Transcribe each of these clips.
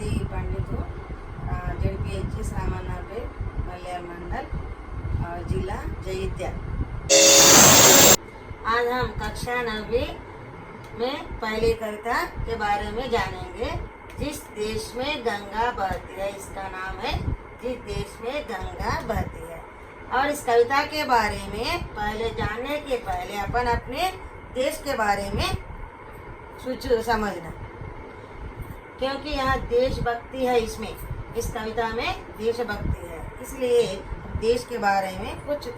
हिंदी पंडित हूँ। JDPH सामन्नापेट मल्यार मंडल और जिला जैत्या। आज हम कक्षा 9वीं में पहली कविता के बारे में जानेंगे। जिस देश में गंगा बहती है, इसका नाम है जिस देश में गंगा बहती है। और इस कविता के बारे में पहले जानने के पहले अपन अपने देश के बारे में समझना, क्योंकि यहाँ देशभक्ति है। इसमें इस कविता में देशभक्ति है, इसलिए देश के बारे में कुछ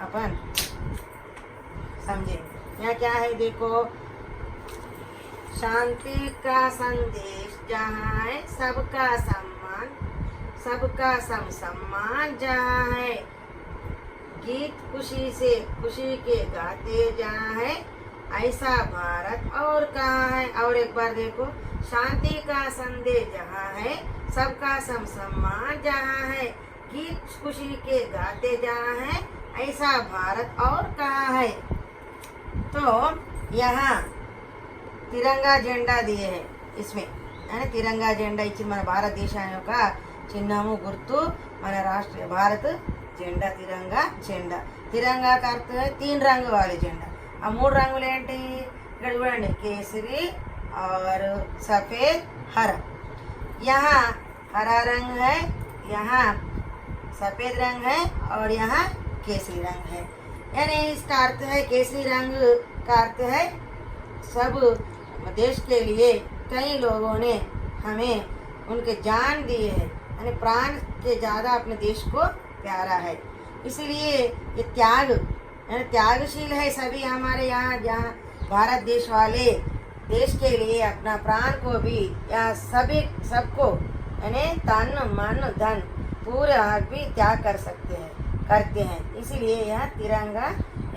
अपन समझेंगे। यहाँ क्या है देखो, शांति का संदेश जहाँ है सबका सम्मान, सबका सम्मान जहाँ है, गीत खुशी के गाते जहाँ है, ऐसा भारत और कहाँ है। और एक बार देखो, शांति का संदेश जहाँ है, सबका सम्मान जहाँ है, गीत खुशी के गाते जहाँ है, ऐसा भारत और कहाँ है। तो यहाँ तिरंगा झंडा दिए है, इसमें है ना, तिरंगा झंडा इచ్చి మన భారతదేశం యొక్క చిహ్నము గుర్తు మన రాష్ట్ర భారत झंडा తిరంగా तिरंगा का अर्थ है 3 रंग वाले झंडा। ఆ 3 రంగులు ఏంటి ఇక్కడ చూడండి, केसरी और सफेद हरा। यहाँ हरा रंग है, यहाँ सफेद रंग है और यहाँ केसरी रंग है। यानी इसका अर्थ है, केसरी रंग का अर्थ है सब देश के लिए कई लोगों ने हमें उनके जान दिए है, यानी प्राण के ज़्यादा अपने देश को प्यारा है। इसलिए ये त्यागशील है। सभी हमारे यहाँ जहाँ भारत देश वाले देश के लिए अपना प्राण को भी या सबको यानी तन मन धन पूरा भी त्याग करते हैं। इसीलिए यह तिरंगा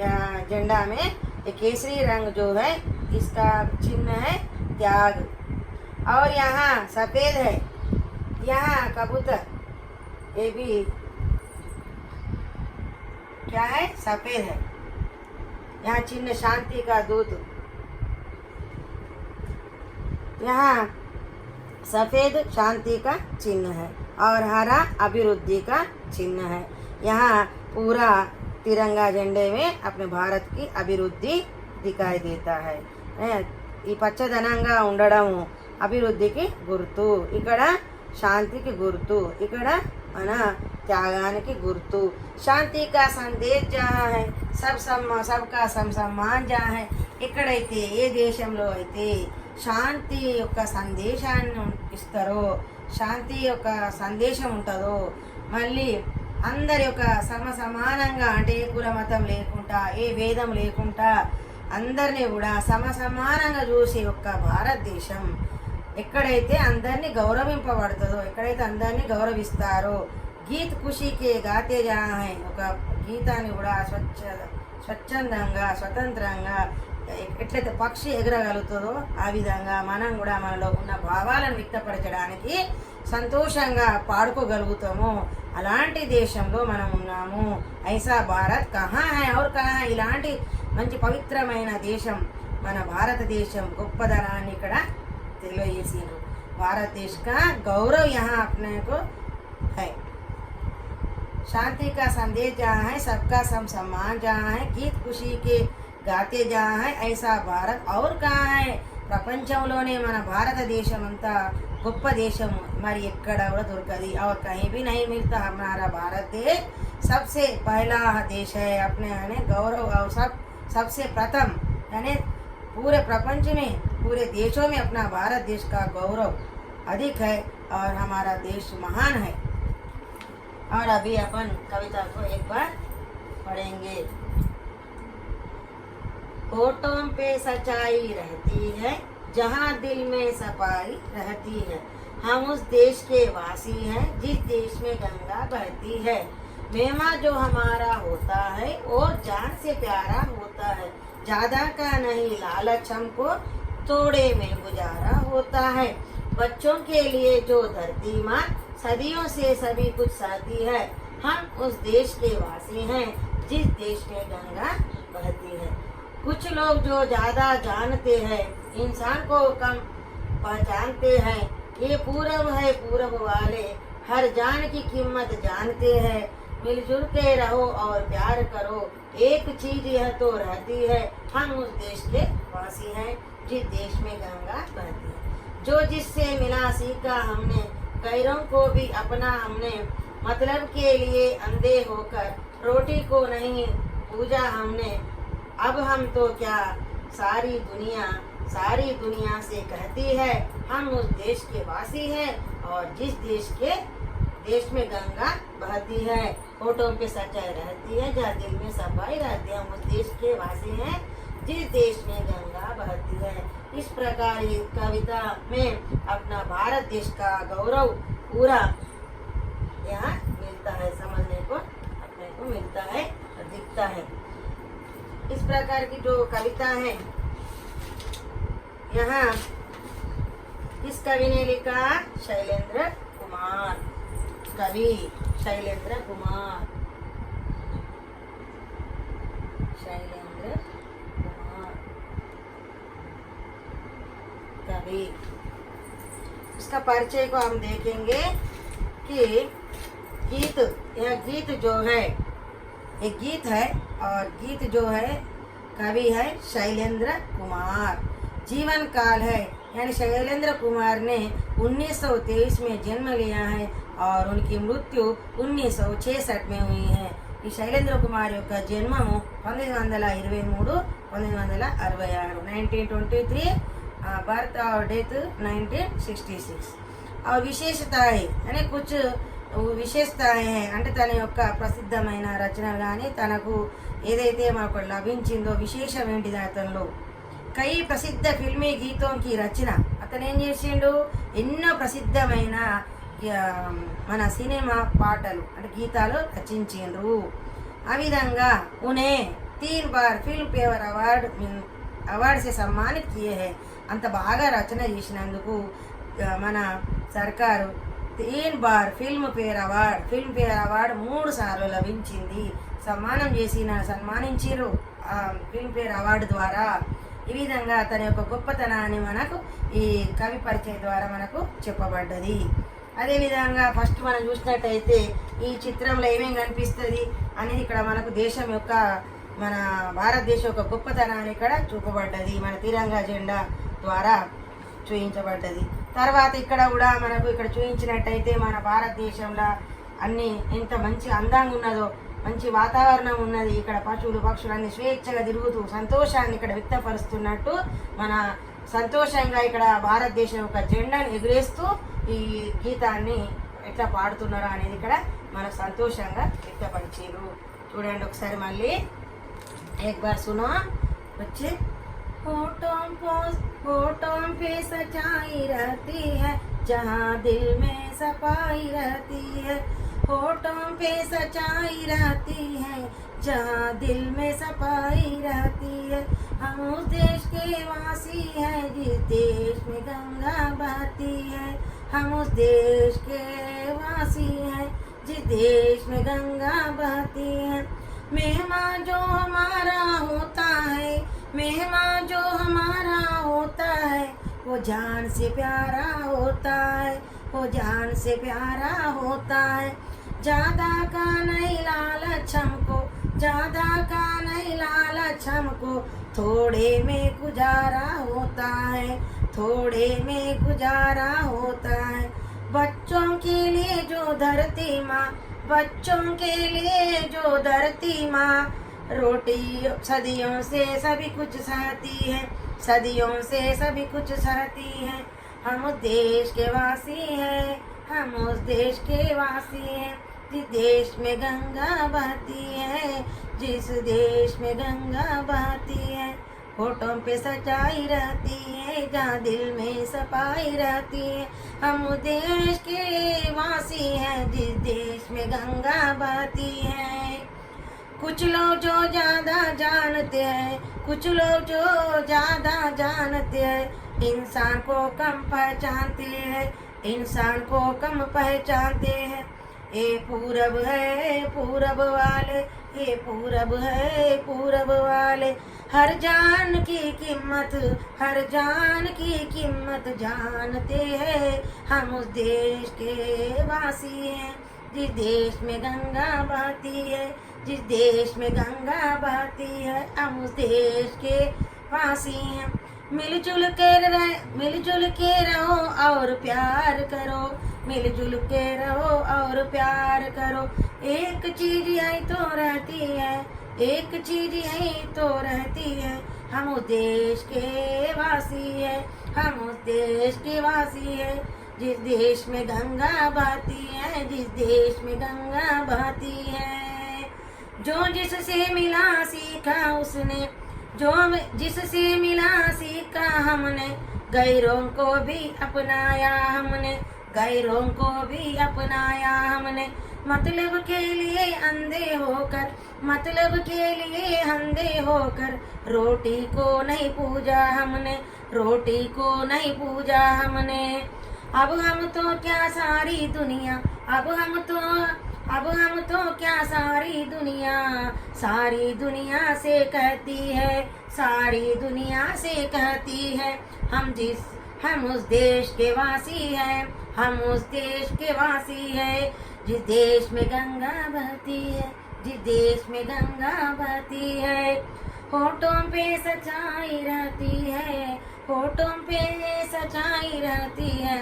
या झंडा में ये केसरी रंग जो है, इसका चिन्ह है त्याग। और यहाँ सफेद है, यहाँ कबूतर, ये भी क्या है, सफेद है। यहाँ चिन्ह शांति का दूत, यहाँ सफेद शांति का चिन्ह है और हरा अभिवृद्धि का चिन्ह है। यहाँ पूरा तिरंगा झंडे में अपने भारत की अभिवृद्धि दिखाई देता है। ఈ పచ్చదనంగా ఉండడం అభివృద్ధికి గుర్తు, ఇక్కడ శాంతికి గుర్తు, ఇక్కడ మన త్యాగానికి గుర్తు। శాంతి का संदेश जहाँ है, सबका सम्मान जहाँ है, ఎక్కడైతే ఏ దేశంలో అయితే శాంతి యొక్క సందేశాన్ని ఇస్తారో, శాంతి యొక్క సందేశం ఉంటుందో, మళ్ళీ అందరి యొక్క సమానంగా, అంటే ఏ కుల మతం లేకుండా, ఏ భేదం లేకుండా అందరినీ కూడా సమానంగా చూసే ఒక్క భారతదేశం ఎక్కడైతే అందరినీ గౌరవింపబడుతుందో, ఎక్కడైతే అందరినీ గౌరవిస్తారో, గీత్ ఖుషీకే గాతే జహా హై, ఒక గీతాన్ని కూడా స్వచ్ఛందంగా స్వతంత్రంగా ఎట్లయితే పక్షి ఎగరగలుగుతుందో ఆ విధంగా మనం కూడా మనలో ఉన్న భావాలను వ్యక్తపరచడానికి సంతోషంగా పాడుకోగలుగుతాము। అలాంటి దేశంలో మనం ఉన్నాము। ఐసా భారత్ కహా హై ఔర్ కహా హై, ఇలాంటి మంచి పవిత్రమైన దేశం మన భారతదేశం గొప్పదనాన్ని ఇక్కడ తెలియజేసిండ్రు। भारत देश का गौरव यहाँ अपने को है। शांति का संदेश जहाँ है, सबका सम्मान जहाँ है, गीत खुशी के गाते जहाँ है, ऐसा भारत और कहाँ है। ప్రపంచంలోనే మన భారతదేశం అంతా గొప్ప దేశం, మరి ఎక్కడ కూడా దొరకది, और कहीं भी नहीं मिलता। हमारा भारत देश सबसे पहला देश है अपने यानी गौरव, और सबसे प्रथम यानी पूरे प्रपंच में, पूरे देशों में अपना भारत देश का गौरव अधिक है और हमारा देश महान है। और अभी अपन कविता को एक बार पढ़ेंगे। होठों पे सच्चाई रहती है, जहाँ दिल में सफाई रहती है, हम उस देश के वासी हैं जिस देश में गंगा बहती है। मेहमा जो हमारा होता है वो जान से प्यारा होता है, ज्यादा का नहीं लालच हमको थोड़े में गुजारा होता है। बच्चों के लिए जो धरती माँ सदियों से सभी कुछ सहती है, हम उस देश के वासी हैं जिस देश में गंगा बहती है। कुछ लोग जो ज्यादा जानते हैं इंसान को कम पहचानते हैं, ये पूरब है, पूरब वाले हर जान की कीमत जानते हैं। मिलजुल के रहो और प्यार करो, एक चीज यह तो रहती है, हम उस देश के वासी हैं जिस देश में गंगा बहती है। जो जिससे मिला सीखा हमने, गैरों को भी अपना हमने, मतलब के लिए अंधे होकर रोटी को नहीं पूजा हमने। अब हम तो क्या, सारी दुनिया से कहती है, हम उस देश के वासी हैं और जिस देश में गंगा बहती है, होठों पे सच्चाई रहती है, जहाँ दिल में सफाई रहती है। हम उस देश के वासी हैं जिस देश में गंगा बहती है। इस प्रकार इस कविता में अपना भारत देश का गौरव पूरा यहाँ मिलता है, समझने को अपने को मिलता है और दिखता है। इस प्रकार की जो कविता है यहाँ किस कवि ने लिखा? शैलेंद्र कुमार, कवि शैलेंद्र कुमार, शैलेंद्र कुमार कवि। इसका परिचय को हम देखेंगे कि गीत, यह गीत जो है, एक गीत है और गीत जो है कवि है शैलेंद्र कुमार। जीवन काल है, यानी शैलेंद्र कुमार ने 1923 में जन्म लिया है और उनकी मृत्यु 1966 में हुई है। ఈ శైలేంద్ర కుమార్ యొక్క జన్మము 1923 1966, 1923, बर्थ और डेथ 1966। और విశేషతాయి అనే कुछ విశేషతాయి అంటే తన యొక్క ప్రసిద్ధమైన రచనలు కానీ తనకు ఏదైతే మనకు లభించిందో విశేషం ఏంటిది అతనిలో కై ప్రసిద్ధ ఫిల్మీ గీతం కి రచన, అతను ఏం చేసిండు ఎన్నో ప్రసిద్ధమైన మన సినిమా పాటలు అంటే గీతాలు రచించిండ్రు। ఆ విధంగా ఉనే 3 बार फिल्म फेयर అవార్డ్ से सम्मानित किए हैं। అంత బాగా రచన చేసినందుకు మన సర్కారు 3 बार फिल्म फेयर అవార్డ్ 3 సార్లు లభించింది। సన్మానించారు ఫిల్మ్ ఫేర్ అవార్డు ద్వారా। ఈ విధంగా తన యొక్క గొప్పతనాన్ని మనకు ఈ కవి పరిచయం ద్వారా మనకు చెప్పబడ్డది। అదేవిధంగా ఫస్ట్ మనం చూసినట్టయితే ఈ చిత్రంలో ఏమేమి కనిపిస్తుంది అనేది ఇక్కడ మనకు దేశం యొక్క మన భారతదేశం యొక్క గొప్పతనాన్ని ఇక్కడ చూపబడ్డది, మన తిరంగా జెండా ద్వారా చూపించబడ్డది। తర్వాత ఇక్కడ కూడా మనకు ఇక్కడ చూపించినట్టయితే మన భారతదేశంలో అన్ని ఎంత మంచి అందంగా ఉన్నదో, మంచి వాతావరణం ఉన్నది। ఇక్కడ పక్షులు అన్ని స్వేచ్ఛగా తిరుగుతూ సంతోషాన్ని ఇక్కడ వ్యక్తపరుస్తున్నట్టు మన సంతోషంగా ఇక్కడ భారతదేశం యొక్క జెండాను ఎగురేస్తూ ఈ గీతాన్ని ఎట్లా పాడుతున్నారో అనేది ఇక్కడ మనకు సంతోషంగా వ్యక్తపరిచారు। చూడండి ఒకసారి మళ్ళీ एक बार सुनो बच्चे। होठों पे सच्चाई रहती है, जहाँ दिल में सफाई रहती है। होठों पे सच्चाई रहती है, जहाँ दिल में सफाई रहती है। हम उस देश के वासी हैं जिस देश में गंगा बहती है। हम उस देश के वासी हैं जिस देश में गंगा बहती है। मेहमान जो हमारा होता है, मेहमान जो हमारा होता है, वो जान से प्यारा होता है, वो जान से प्यारा होता है। ज्यादा का नहीं लालच हमको, ज्यादा का नहीं लालच हमको, थोड़े में गुजारा होता है, थोड़े में गुजारा होता है। बच्चों के लिए जो धरती माँ, बच्चों के लिए जो धरती माँ रोटी सदियों से सभी कुछ सहती है, सदियों से सभी कुछ सहती है। हम उस देश के वासी हैं, हम उस देश के वासी हैं जिस देश में गंगा बहती है, जिस देश में गंगा बहती है। होठों पे सच्चाई रहती है, जहाँ दिल में सफाई रहती है। हम उस देश के वासी हैं जिस देश में गंगा बहती है। कुछ लोग जो ज़्यादा जानते हैं, कुछ लोग जो ज़्यादा जानते हैं, इंसान को कम पहचानते हैं, इंसान को कम पहचानते हैं। ये पूरब है, पूरब वाले ये पूरब है पूरब वाले, हर जान की कीमत, हर जान की कीमत जानते हैं। हम उस देश के वासी हैं जिस देश में गंगा बहती है, जिस देश में गंगा बहती है। हम उस देश के वासी हैं। मिलजुल के रहो और प्यार करो, मिलजुल के रहो और प्यार करो। एक चीज यही तो रहती है, एक चीज यही तो रहती है। हम उस देश के वासी है, हम उस देश के वासी है जिस देश में गंगा बहती है, जिस देश में गंगा बहती है। जो जिससे मिला सीखा उसने, जो जिससे मिला सीखा हमने, गैरों को भी अपनाया हमने, गैरों को भी अपनाया हमने। मतलब के लिए अंधे होकर, मतलब के लिए अंधे होकर, रोटी को नहीं पूजा हमने, रोटी को नहीं पूजा हमने। अब हम तो क्या सारी दुनिया, अब हम तो क्या सारी दुनिया से कहती है, सारी दुनिया से कहती है। हम उस देश के वासी हैं, हम उस देश के वासी हैं जिस देश में गंगा बहती है, जिस देश में गंगा बहती है। होठों पे सच्चाई रहती है, होठों पे सच्चाई रहती है,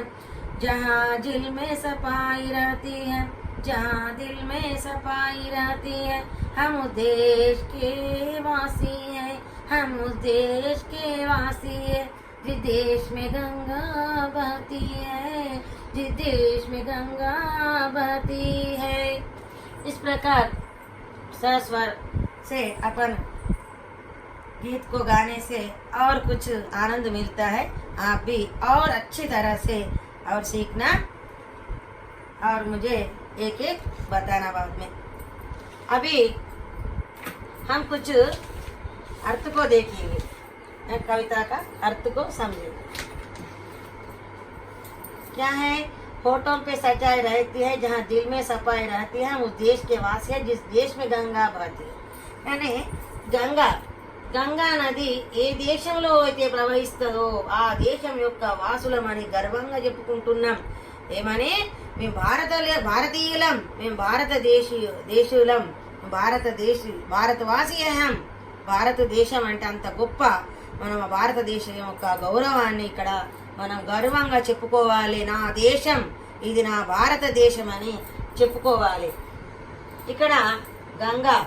जहाँ दिल में सफाई रहती है, जहाँ दिल में सफाई रहती है। हम उस देश के वासी हैं, हम उस देश के वासी हैं जिस देश में गंगा बहती है, जिस देश में गंगा बहती है। इस प्रकार सस्वर से अपन गीत को गाने से और कुछ आनंद मिलता है। आप भी और अच्छी तरह से और सीखना और मुझे एक एक बताना बाद में। अभी हम कुछ अर्थ को देखेंगे, कविता का अर्थ को समझेंगे। क्या है? होठों पे सच्चाई रहती है, जहाँ दिल में सफाई रहती है। हम उस देश के वासी है जिस देश में गंगा बहती है। यानी గంగా నది ఏ దేశంలో అయితే ప్రవహిస్తుందో ఆ దేశం యొక్క వాసులమని గర్వంగా చెప్పుకుంటున్నాం. ఏమని? మేము భారతీయులం, మేము దేశులం, భారతవాసి అహం. భారతదేశం అంటే అంత గొప్ప. మనం భారతదేశం యొక్క గౌరవాన్ని ఇక్కడ మనం గర్వంగా చెప్పుకోవాలి. నా దేశం, ఇది నా భారతదేశం అని చెప్పుకోవాలి. ఇక్కడ గంగా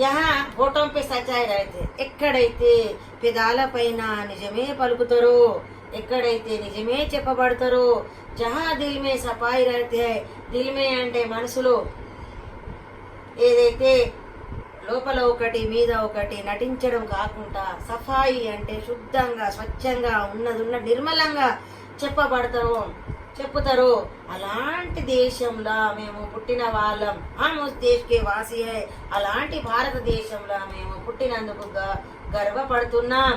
यहाँ होठों पे सच्चाई रहते, ఎక్కడైతే పెదాల పైన నిజమే పలుకుతారో, ఎక్కడైతే నిజమే చెప్పబడతారో, జహా దిల్ మే సఫాయి रहते है. దిల్ మే అంటే మనసులో ఏదైతే లోపల ఒకటి మీద ఒకటి నటించడం కాకుండా సఫాయి అంటే శుద్ధంగా స్వచ్ఛంగా ఉన్నది నిర్మలంగా చెప్పుతారో అలాంటి దేశంలో మేము పుట్టిన వాళ్ళం. హమ్ ఉస్ దేశ్ కే వాసి హై. అలాంటి భారతదేశంలో మేము పుట్టినందుకు గర్వపడుతున్నాం.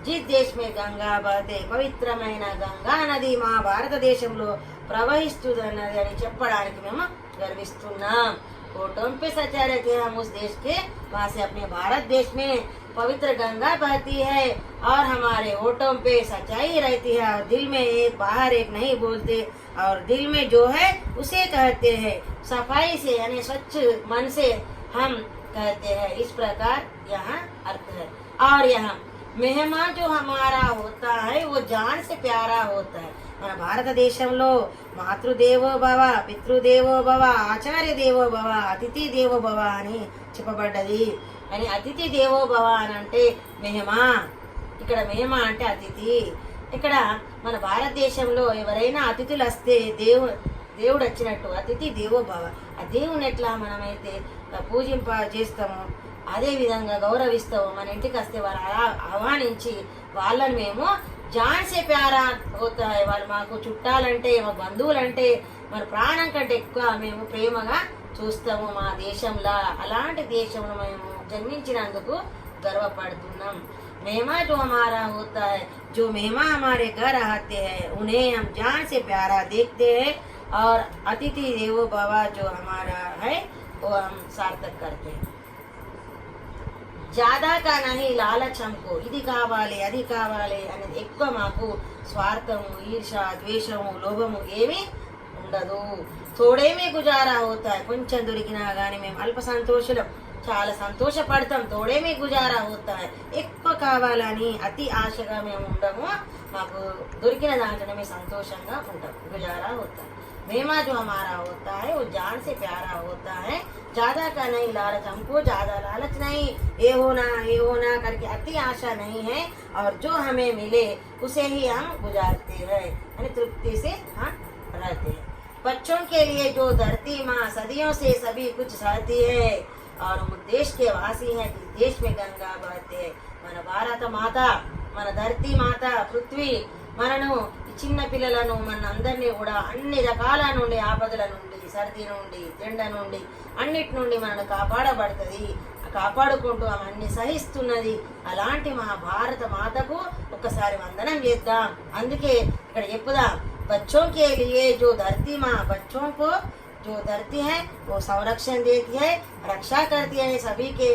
జిస్ దేశ్ మే గంగా బహతే, పవిత్రమైన గంగా నది మా భారతదేశంలో ప్రవహిస్తున్నది అని చెప్పడానికి మేము गर्विస్తున్నాం. होठों पे सच्चाई रहती है, हम उस देश के वहाँ से अपने भारत देश में पवित्र गंगा बहती है और हमारे होठों पे सच्चाई रहती है और दिल में एक बाहर एक नहीं बोलते और दिल में जो है उसे कहते हैं. सफाई से यानी स्वच्छ मन से हम कहते हैं. इस प्रकार यहाँ अर्थ है. और यहाँ मेहमान जो हमारा होता है वो जान से प्यारा होता है. మన భారతదేశంలో మాతృదేవో భవ, పితృదేవో భవ, ఆచార్య దేవో భవ, అతిథి దేవో భవ అని చెప్పబడ్డది. అని అతిథి దేవో భవ అని అంటే మెహమా. ఇక్కడ మెహమా అంటే అతిథి. ఇక్కడ మన భారతదేశంలో ఎవరైనా అతిథులు వస్తే దేవుడు వచ్చినట్టు అతిథి దేవో భవ. ఆ దేవుని ఎట్లా మనమైతే చేస్తాము అదే విధంగా గౌరవిస్తాము. మన ఇంటికి వస్తే వారు అలా ఆహ్వానించి వాళ్ళని మేము జాన్ సే ప్యారా హోతా హై. వాళ్ళు మాకు చుట్టాలంటే, మా బంధువులంటే మన ప్రాణం కంటే ఎక్కువ మేము ప్రేమగా చూస్తాము మా దేశంలో. అలాంటి దేశంలో మేము జన్మించినందుకు गर्वपड़तुन्नाम। मेहमान जो हमारा होता है, जो मेहमान हमारे घर आते हैं उन्हें हम जान से प्यारा देखते हैं और अतिथि देवो भव जो हमारा है वो हम सार्थक करते हैं। ज़्यादा का नहीं लालच हमको, ఇది కావాలి అది కావాలి అనేది ఎక్కువ మాకు స్వార్థము, ఈర్ష, ద్వేషము, లోభము ఏమీ ఉండదు. తోడేమే గుజారా అవుతాయి, కొంచెం దొరికినా కానీ మేము అల్ప సంతోషులం, చాలా సంతోషపడతాం. తోడేమే గుజారా అవుతాయి, ఎక్కువ కావాలని అతి ఆశగా మేము ఉండము. మాకు దొరికిన దాంట్లోనే సంతోషంగా ఉంటాం. గుజారా అవుతాయి मेमा जो हमारा होता है वो जान से प्यारा होता है। ज्यादा का नहीं लालच, हमको ज्यादा लालच नहीं, ये होना करके अति आशा नहीं है। और जो हमें मिले उसे ही हम गुजारते हैं, यानी तृप्ति से हम रहते हैं। बच्चों के लिए जो धरती माँ सदियों से सभी कुछ सहती है और हम देश के वासी हैं, जिस देश में गंगा बहती है। मन भारत माता, मन धरती माता पृथ्वी మనను చిన్న పిల్లలను మన అందరినీ కూడా అన్ని రకాల నుండి, ఆపదల నుండి, సర్ది నుండి, ఎండ నుండి, అన్నిటి నుండి మనను కాపాడబడుతుంది. కాపాడుకుంటూ ఆమె అన్ని సహిస్తున్నది. అలాంటి మా భారత మాతకు ఒక్కసారి వందనం చేద్దాం. అందుకే ఇక్కడ చెప్పుదాం, बच्चों के लिए जो धरती माँ बच्चों को जो धरती है वो संरक्षण देती है, रक्षा करती है सभी के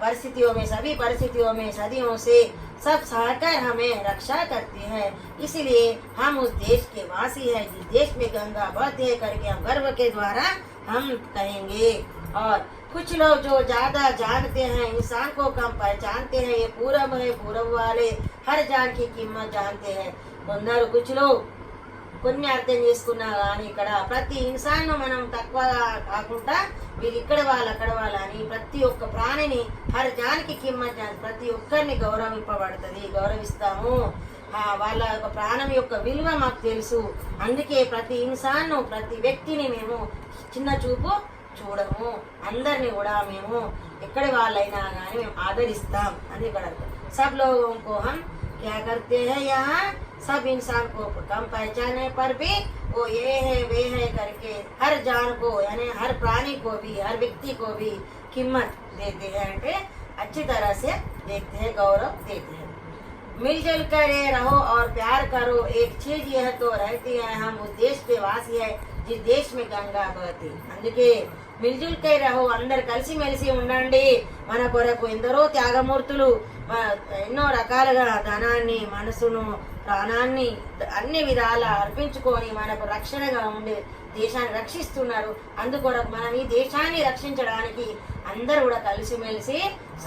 परिस्थितियों में, सभी परिस्थितियों में सदियों से सब सहकर हमें रक्षा करती है। इसलिए हम उस देश के वासी हैं, जिस देश में गंगा बहती है करके हम गर्व के द्वारा हम कहेंगे। और कुछ लोग जो ज्यादा जानते हैं इंसान को कम पहचानते हैं, ये पूरब है, पूरब वाले हर जान की कीमत जानते हैं। కొందరు कुछ लोग కొన్ని అర్థం చేసుకున్నా కానీ ఇక్కడ ప్రతి ఇన్సాన్ మనం తక్కువ కాకుండా వీళ్ళు ఇక్కడ వాళ్ళు అక్కడ వాళ్ళు అని ప్రతి ఒక్క ప్రాణిని హర్ జానికి కిమ్మత్, ప్రతి ఒక్కరిని గౌరవింపబడుతుంది, గౌరవిస్తాము. వాళ్ళ యొక్క ప్రాణం యొక్క విలువ మాకు తెలుసు. అందుకే ప్రతి ఇన్సాన్, ప్రతి వ్యక్తిని మేము చిన్న చూపు చూడము. అందరిని కూడా మేము ఎక్కడి వాళ్ళైనా కానీ మేము ఆదరిస్తాం అని ఇక్కడ సబ్ లోగోं को हम क्या करते हैं, यहाँ सब इंसान को कम पहचाने पर भी वो ये है वे है करके हर जान को, यानी हर प्राणी को भी, हर व्यक्ति को भी कीमत देते हैं, అంటే अच्छी तरह से देखते हैं, गौरव देते हैं। मिलजुल कर रहो और प्यार करो, एक चीज यह तो रहती है, हम उस देश के वासी है जिस देश में गंगा बहती। అందుకే మిల్జుల్ కై రహో, అందరు కలిసిమెలిసి ఉండండి. మన కొరకు ఎందరో త్యాగమూర్తులు ఎన్నో రకాలుగా ధనాన్ని, మనసును, ప్రాణాన్ని అన్ని విధాల అర్పించుకొని మనకు రక్షణగా ఉండి దేశాన్ని రక్షిస్తున్నారు. అందుకొరకు మనం ఈ దేశాన్ని రక్షించడానికి అందరూ కూడా కలిసిమెలిసి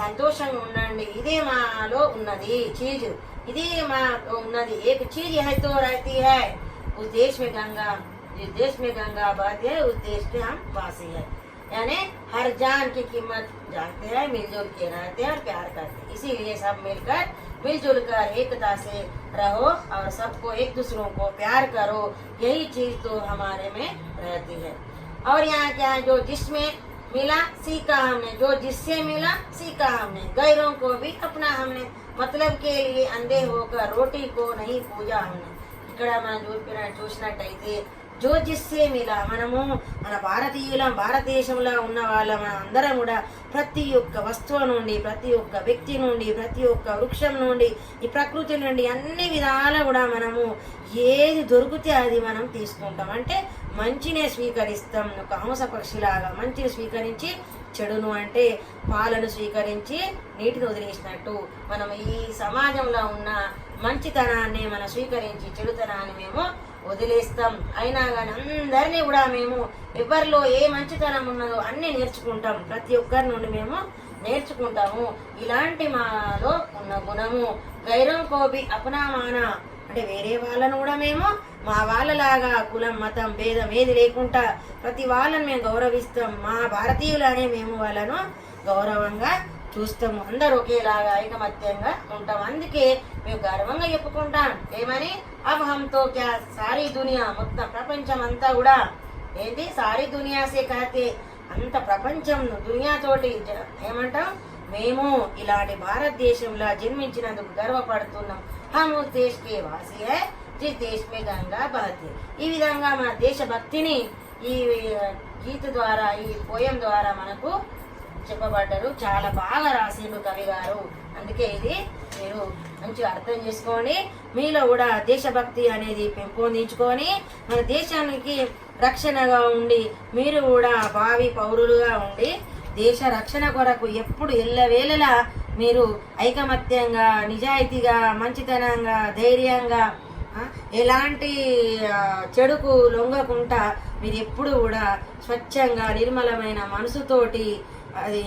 సంతోషంగా ఉండండి. ఇదే మాలో ఉన్నది చీజ్, ఇదే మాలో ఉన్నది. ఏక చీజ్ యహ్ తో रहती है, उस देश में गंगा, जिस देश में गंगा बहती है उस देश के हम वासी है। यानी हर जान की कीमत जानते हैं, मिलजुल के रहते हैं और प्यार करते हैं। इसीलिए सब मिलकर मिलजुल कर एकता से रहो और सबको एक दूसरों को प्यार करो। यही चीज तो हमारे में रहती है। और यहाँ क्या है, जो जिसमें मिला सीखा हमने, जो जिससे मिला सीखा हमने, गैरों को भी अपना हमने, मतलब के लिए अंधे होकर रोटी को नहीं पूजा हमने। ఇక్కడ మనం చూసినట్టయితే జో జిస్సే మిలా, మనము మన భారతీయులం, భారతదేశంలో ఉన్న వాళ్ళ మనం అందరం కూడా ప్రతి ఒక్క వస్తువు నుండి, ప్రతి ఒక్క వ్యక్తి నుండి, ప్రతి ఒక్క వృక్షం నుండి, ఈ ప్రకృతి నుండి అన్ని విధాల కూడా మనము ఏది దొరికితే అది మనం తీసుకుంటాం. అంటే మంచినే స్వీకరిస్తాం. ఒక హంస పక్షిలాగా మంచిని స్వీకరించి చెడును, అంటే పాలను స్వీకరించి నీటిని వదిలేసినట్టు మనం ఈ సమాజంలో ఉన్న మంచితనాన్ని మనం స్వీకరించి చెడుతనాన్ని మేము వదిలేస్తాం. అయినా కానీ అందరినీ కూడా మేము ఎవరిలో ఏ మంచితనం ఉన్నదో అన్ని నేర్చుకుంటాం. ప్రతి ఒక్కరి నుండి మేము నేర్చుకుంటాము. ఇలాంటి మాలో ఉన్న గుణము గైరం కోబి అపనామాన, అంటే వేరే వాళ్ళను కూడా మేము మా వాళ్ళలాగా కులం, మతం, భేదం ఏది లేకుండా ప్రతి వాళ్ళని మేము గౌరవిస్తాం. మా భారతీయులనే మేము వాళ్ళను గౌరవంగా చూస్తాము. అందరూ ఒకేలాగా ఐకమత్యంగా ఉంటాం. అందుకే మేము గర్వంగా చెప్పుకుంటాం ఏమని, అబ్ హమ్తో క్యా సారీ దునియా, మొత్తం ప్రపంచం అంతా కూడా ఏంటి సారీ దునియా సే కహతే, అంత ప్రపంచం దునియాతోటి ఏమంటాం, మేము ఇలాంటి భారతదేశంలో జన్మించినందుకు గర్వపడుతున్నాం. హమ్ ఉస్ దేశ్ కే వాసి హై జిస్ దేశ్ మే గంగా బహతి. ఈ విధంగా మన దేశభక్తిని ఈ గీత ద్వారా, ఈ పోయం ద్వారా మనకు చెప్పబడ్డారు. చాలా బాగా రాసిండు కవి గారు. అందుకే ఇది మీరు మంచిగా అర్థం చేసుకోండి. మీలో కూడా దేశభక్తి అనేది పెంపొందించుకొని మన దేశానికి రక్షణగా ఉండి మీరు కూడా భావి పౌరులుగా ఉండి దేశ రక్షణ కొరకు ఎప్పుడు ఎల్లవేళలా మీరు ఐకమత్యంగా నిజాయితీగా మంచితనంగా ధైర్యంగా ఎలాంటి చెడుకు లొంగకుండా మీరు ఎప్పుడు కూడా స్వచ్ఛంగా నిర్మలమైన మనసుతోటి అది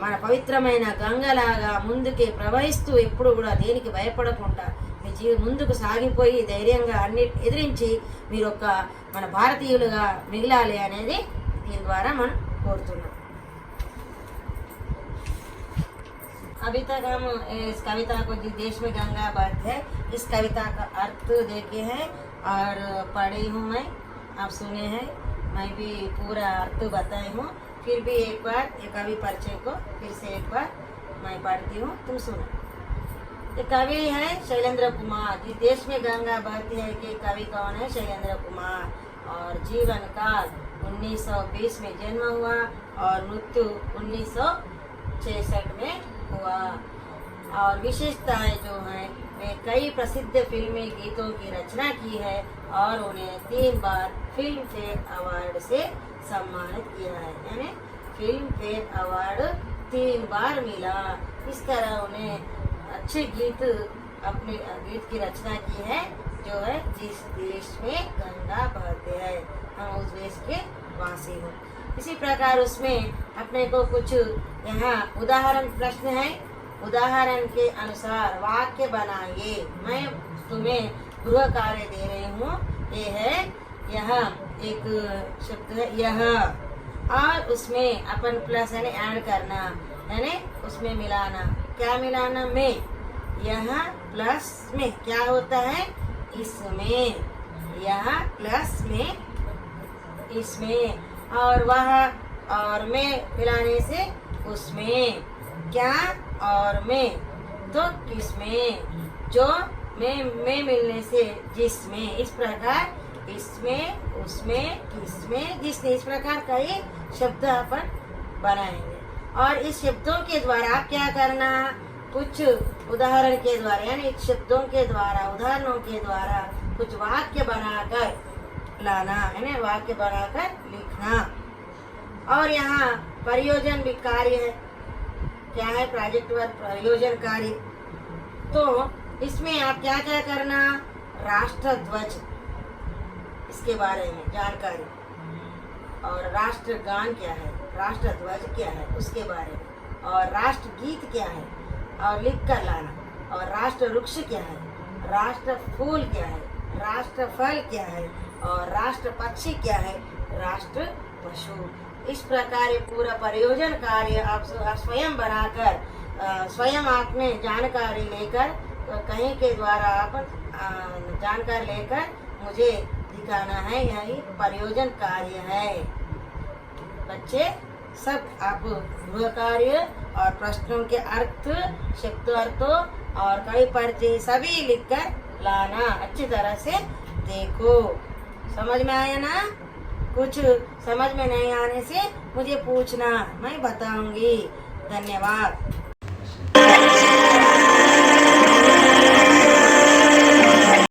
మన పవిత్రమైన గంగలాగా ముందుకి ప్రవహిస్తూ ఎప్పుడు కూడా దేనికి భయపడకుండా మీ ముందుకు సాగిపోయి ధైర్యంగా అన్ని ఎదిరించి మీరు ఒక మన భారతీయులుగా మిగిలాలి అనేది దీని ద్వారా మనం కోరుతున్నాం. अभी तक हम इस कविता को जिस देश में गंगा बहती है इस कविता का अर्थ देखे हैं और पढ़ी हूँ मैं, आप सुने हैं, मैं भी पूरा अर्थ बताई हूँ. फिर भी एक बार ये कवि परिचय को फिर से एक बार मैं पढ़ती हूँ, तुम सुनो. ये कवि है शैलेंद्र कुमार. जिस देश में गंगा बहती है कि कवि कौन है? शैलेंद्र कुमार. और जीवन काल 1920 में जन्म हुआ और मृत्यु 1966 में हुआ. और विशेषताएं जो हैं वे कई प्रसिद्ध फिल्मी गीतों की रचना की है और उन्हें 3 बार फिल्म फेयर अवार्ड से सम्मानित किया है. यानी फिल्म फेयर अवार्ड 3 बार मिला. इस तरह उन्हें अच्छे गीत अपने गीत की रचना की है जो है जिस देश में गंगा बहते हैं हम उस देश के वासी हो. इसी प्रकार उसमें अपने को कुछ यहाँ उदाहरण प्रश्न है. उदाहरण के अनुसार वाक्य बनाइए. मैं तुम्हें गृह कार्य दे रही हूँ. ये है यहाँ एक शब्द है यह और उसमें अपन प्लस यानी ऐड करना यानी उसमें मिलाना. क्या मिलाना? में. यहाँ प्लस में क्या होता है? इसमें. यहाँ प्लस में इसमें और वह और में मिलाने से उसमें. क्या और में तो किसमें. जो में मिलने से जिसमें. इस प्रकार इसमें उसमें किसमें जिसमें इस प्रकार कई शब्द अपन बनाएंगे. और इस शब्दों के द्वारा आप क्या करना? कुछ उदाहरण के द्वारा यानी शब्दों के द्वारा उदाहरणों के द्वारा कुछ वाक्य बनाकर लाना यानी वाक्य बनाकर लिखना. और यहाँ प्रयोजन भी कार्य है. क्या है? प्रोजेक्ट वर्क प्रयोजन कार्य. तो इसमें आप क्या क्या करना? राष्ट्र ध्वज इसके बारे में जानकारी और राष्ट्रगान क्या है, राष्ट्र ध्वज क्या है उसके बारे में और राष्ट्र गीत क्या है और लिख कर लाना. और राष्ट्र वृक्ष क्या है, राष्ट्र फूल क्या है, राष्ट्र फल क्या है और राष्ट्र पक्षी क्या है, राष्ट्र पशु. इस प्रकार ये पूरा प्रयोजन कार्य आप स्वयं बनाकर स्वयं आपने जानकारी लेकर कहीं के द्वारा आप जानकारी लेकर मुझे दिखाना है. यही प्रयोजन कार्य है. बच्चे सब आप गृह कार्य और प्रश्नों के अर्थ शब्द अर्थों और कई परिचय सभी लिखकर लाना. अच्छी तरह से देखो. समझ में आया ना? कुछ समझ में नहीं आने से मुझे पूछना, मैं बताऊंगी. धन्यवाद.